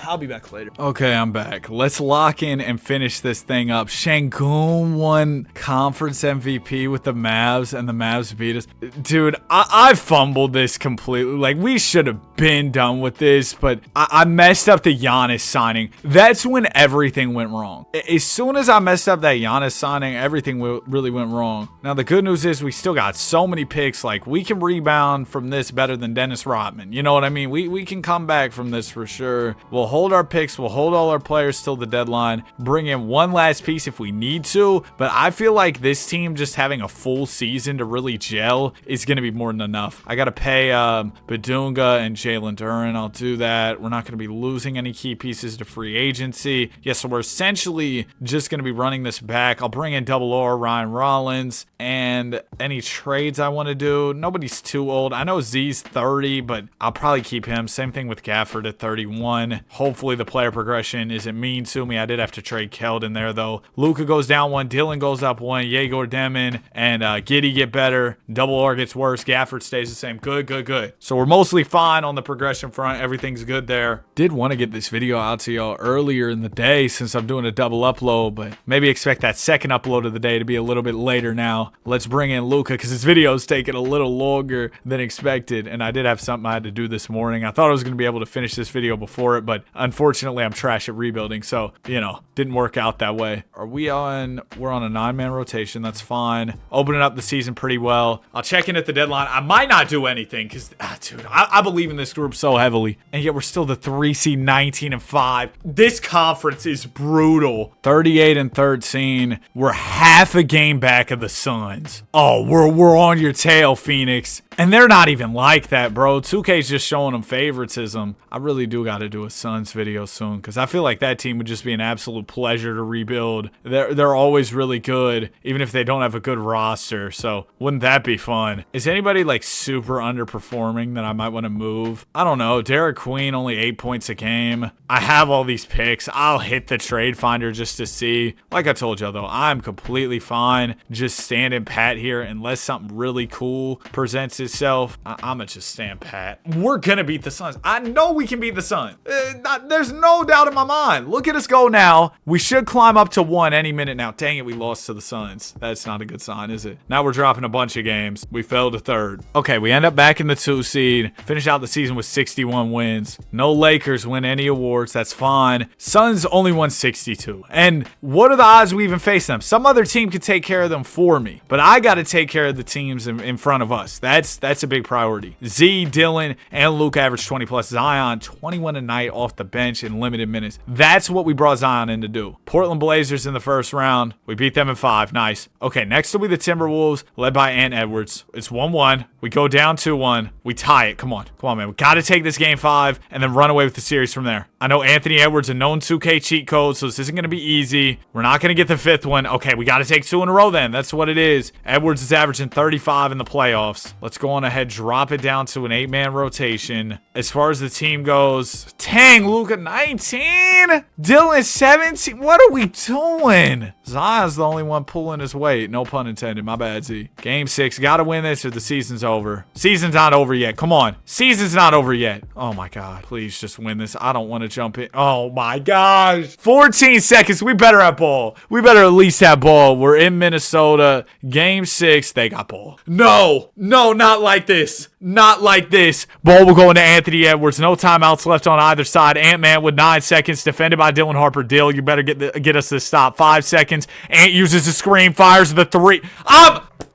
Okay, I'm back. Let's lock in and finish this thing up. Şengün won conference MVP with the Mavs, and the Mavs beat us. Dude, I fumbled this completely. Like, we should have been done with this, but I messed up the Giannis signing. That's when everything went wrong. As soon as I messed up that Giannis signing, everything really went wrong. Now, the good news is we still got so many picks. Like, we can rebound from this better than Dennis Rodman. You know what I mean? We can come back from this for sure. We'll hold our picks. We'll hold all our players till the deadline. Bring in one last piece if we need to. But I feel like this team just having a full season to really gel is going to be more than enough. I got to pay Badunga and Jalen Duren. I'll do that. We're not going to be losing any key pieces to free agency. Yeah, so we're essentially just going to be running this back. I'll bring in Double R, Ryan Rollins, and any trades I want to do. Nobody's too old. I know Z's 30, but I'll probably keep him. Same thing with Gafford at 31. Hopefully the player progression isn't mean to me. I did have to trade Keldon there, though. Luka goes down 1. Dylan goes up 1. Yegor Demin and Giddey get better. Double R gets worse. Gafford stays the same. Good. So we're mostly fine on the progression front. Everything's good there. Did want to get this video out to y'all earlier in the day since I'm doing a double upload, but maybe expect that second upload of the day to be a little bit later now. Let's bring in Luka because this video's taking a little longer than expected, and I did have something I had to do this morning. I thought I was going to be able to finish this video before it, but unfortunately I'm trash at rebuilding, so didn't work out that way. We're on a 9-man rotation. That's fine. Opening up the season pretty well. I'll check in at the deadline. I might not do anything because dude, I believe in this group so heavily, and yet we're still the 3 seed, 19-5. This conference is brutal. 38-13. We're half a game back of the Suns. Oh, we're on your tail, Phoenix. And they're not even like that, bro. 2K's just showing them favoritism. I really do got to do a Suns video soon because I feel like that team would just be an absolute pleasure to rebuild. They're always really good, even if they don't have a good roster. So wouldn't that be fun? Is anybody like super underperforming that I might want to move? I don't know. Derek Queen, only 8 points a game. I have all these picks. I'll hit the trade finder just to see. Like I told y'all, though, I'm completely fine just standing pat here unless something really cool presents itself. I'm going to just stand pat. We're going to beat the Suns. I know we can beat the Suns. There's no doubt in my mind. Look at us go now. We should climb up to 1 any minute now. Dang it, we lost to the Suns. That's not a good sign, is it? Now we're dropping a bunch of games. We fell to 3rd. Okay, we end up back in the 2 seed. Finish out the season with 61 wins. No Lakers win any awards. That's fine. Suns only won 62. And what are the odds we even face them? Some other team could take care of them for me, but I got to take care of the teams in front of us. That's a big priority. Z, Dylan, and Luke averaged 20 plus. Zion, 21 a night off the bench in limited minutes. That's what we brought Zion in to do. Portland Blazers in the first round. We beat them in 5. Nice. Okay, next will be the Timberwolves, led by Ant Edwards. It's 1-1. We go down 2-1. We tie it. Come on, man. We got to take this game 5 and then run away with the series from there. I know Anthony Edwards, a known 2K cheat code, so this isn't going to be easy. We're not going to get the 5th one. Okay, we got to take 2 in a row then. That's what it is. Edwards is averaging 35 in the playoffs. Let's go on ahead, drop it down to an 8-man rotation. As far as the team goes, dang, Luka 19? Dylan 17? What are we doing? Zion's the only one pulling his weight. No pun intended. My bad, Z. Game 6. Got to win this or the season's over. Season's not over yet. Come on. Season's not over yet. Oh, my God. Please just win this. I don't want to jump in. Oh, my gosh. 14 seconds. We better have ball. We better at least have ball. We're in Minnesota. Game 6. They got ball. No. No, not like this. Not like this. Ball will go into Anthony Edwards. No timeouts left on either side. Ant-Man with 9 seconds. Defended by Dylan Harper. Dill, you better get us this stop. 5 seconds. Ant uses the screen. Fires the 3.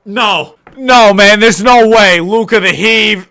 No. No, man. There's no way. Luka the heave.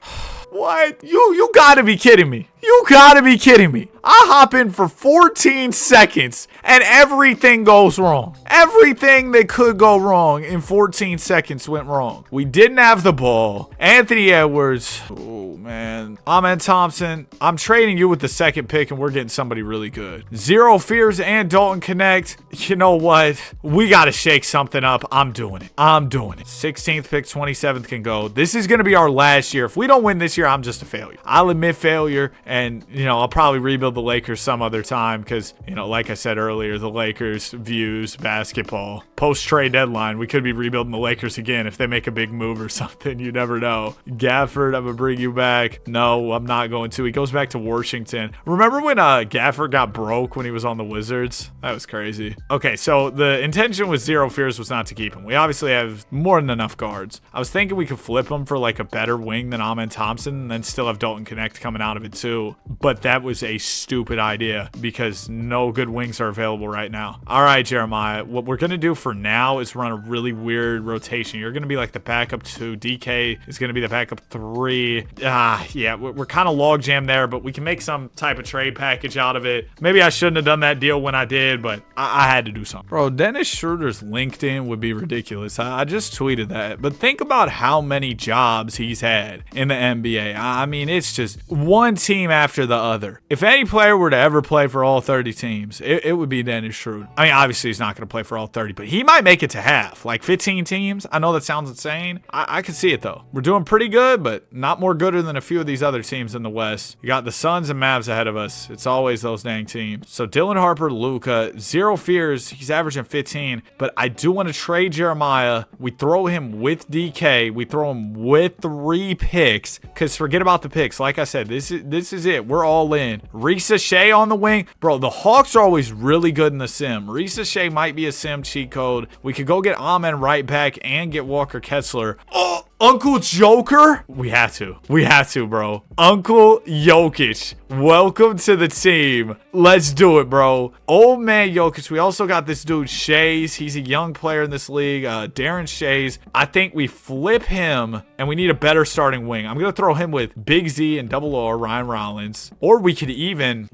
What? You gotta be kidding me. You gotta be kidding me. I hop in for 14 seconds and everything goes wrong. Everything that could go wrong in 14 seconds went wrong. We didn't have the ball. Anthony Edwards. Oh, man. Amen Thompson. I'm trading you with the 2nd pick and we're getting somebody really good. Zero Fears and Dalton Connect. You know what? We gotta shake something up. I'm doing it. 16th pick, 27th can go. This is gonna be our last year. If we don't win this year, I'm just a failure. I'll admit failure. And, I'll probably rebuild the Lakers some other time because, like I said earlier, the Lakers views basketball. Post-trade deadline, we could be rebuilding the Lakers again if they make a big move or something. You never know. Gafford, I'm going to bring you back. No, I'm not going to. He goes back to Washington. Remember when Gafford got broke when he was on the Wizards? That was crazy. Okay, so the intention with Zero Fears was not to keep him. We obviously have more than enough guards. I was thinking we could flip him for like a better wing than Amen Thompson and then still have Dalton Connect coming out of it too. But that was a stupid idea because no good wings are available right now. All right, Jeremiah, what we're going to do for now is run a really weird rotation. You're going to be like the backup 2. DK is going to be the backup 3. Yeah, we're kind of log jammed there, but we can make some type of trade package out of it. Maybe I shouldn't have done that deal when I did, but I had to do something. Bro, Dennis Schroeder's LinkedIn would be ridiculous. I just tweeted that, but think about how many jobs he's had in the NBA. I mean, it's just one team after the other. If any player were to ever play for all 30 teams, it would be Dennis Schroeder. I mean, obviously he's not going to play for all 30, but he might make it to half, like 15 teams. I know that sounds insane. I can see it though. We're doing pretty good, but not more gooder than a few of these other teams in the West. You got the Suns and Mavs ahead of us. It's always those dang teams. So Dylan Harper, Luka, Zero Fears. He's averaging 15, but I do want to trade Jeremiah. We throw him with DK. We throw him with 3 picks because forget about the picks. Like I said, this is it. We're all in. Risa Shea on the wing. Bro, the Hawks are always really good in the sim. Risa Shea might be a sim cheat code. We could go get Amen right back and get Walker Kessler. Oh, Uncle Joker? We have to, bro. Uncle Jokic. Welcome to the team. Let's do it, bro. Old man Jokic. We also got this dude, Shays. He's a young player in this league. Darren Shays. I think we flip him, and we need a better starting wing. I'm going to throw him with Big Z and Double R, Ryan Rollins. Or we could even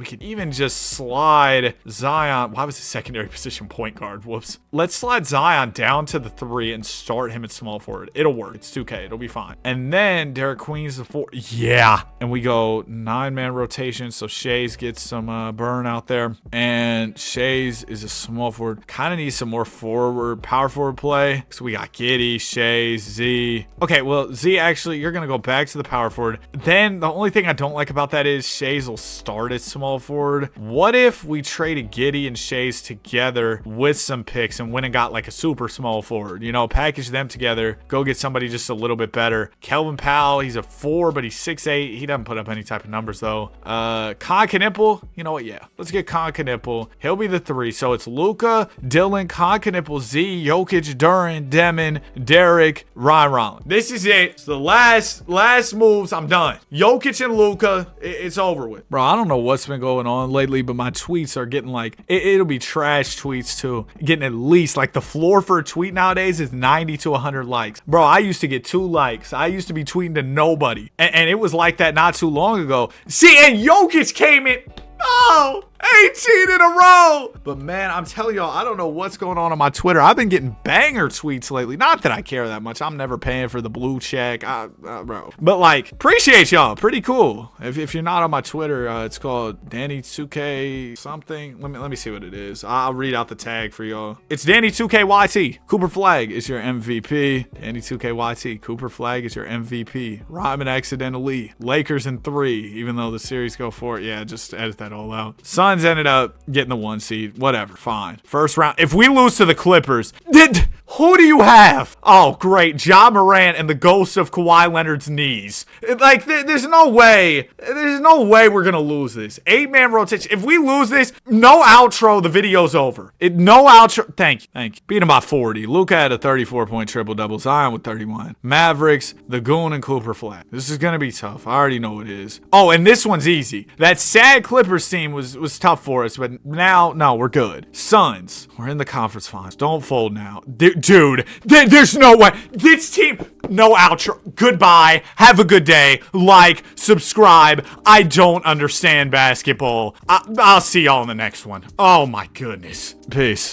just slide Zion. Why was his secondary position point guard? Whoops. Let's slide Zion down to the 3 and start him at small forward. It'll work. It's 2K. okay. It'll be fine. And then Derek Queen's the 4. Yeah. And we go 9-man rotation. So Shays gets some burn out there. And Shays is a small forward. Kind of needs some more power forward play. So we got Giddey, Shays, Z. Okay, well, Z, actually, you're going to go back to the power forward. Then the only thing I don't like about that is Shays will start at small forward. What if we traded Giddey and Shays together with some picks and went and got like a super small forward? You know, package them together, go get somebody just a little bit better. Kelvin Powell, he's a 4, but he's 6'8". He doesn't put up any type of numbers, though. Con Knipple, you know what? Yeah, let's get Con Knipple. He'll be the 3. So it's Luka, Dylan, Con Knipple, Z, Jokic, Duran, Demon, Derek, Ryan Rollins. This is it. It's the last moves. I'm done. Jokic and Luka, it's over with. Bro, I don't know what's been going on lately, but my tweets are getting like, it'll be trash tweets too. Getting at least like the floor for a tweet nowadays is 90 to 100 likes. Bro, I used to get 2 likes. I used to be tweeting to nobody. And it was like that not too long ago. See, and Jokic came in. Oh, 18 in a row. But man, I'm telling y'all, I don't know what's going on my Twitter. I've been getting banger tweets lately. Not that I care that much. I'm never paying for the blue check, bro. But like, appreciate y'all. Pretty cool. If you're not on my Twitter, it's called Danny2K something. Let me see what it is. I'll read out the tag for y'all. It's Danny2KYT. Cooper Flag is your MVP. Danny2KYT. Cooper Flag is your MVP. Rodman accidentally. Lakers in 3, even though the series go for it. Yeah, just edit that all out. Suns ended up getting the 1 seed. Whatever, fine. First round. If we lose to the Clippers, who do you have? Oh, great. Ja Morant and the ghost of Kawhi Leonard's knees. Like, there's no way. There's no way we're going to lose this. 8-man rotation. If we lose this, no outro. The video's over. No outro. Thank you. Beat him by 40. Luka had a 34-point triple-double. Zion with 31. Mavericks, the Goon, and Cooper Flag. This is going to be tough. I already know it is. Oh, and this one's easy. That sad Clippers team was tough for us, but now, no, we're good. Suns, we're in the conference finals. Don't fold now. Dude, there's no way. This team, no outro. Goodbye. Have a good day. Like, subscribe. I don't understand basketball. I'll see y'all in the next one. Oh my goodness. Peace.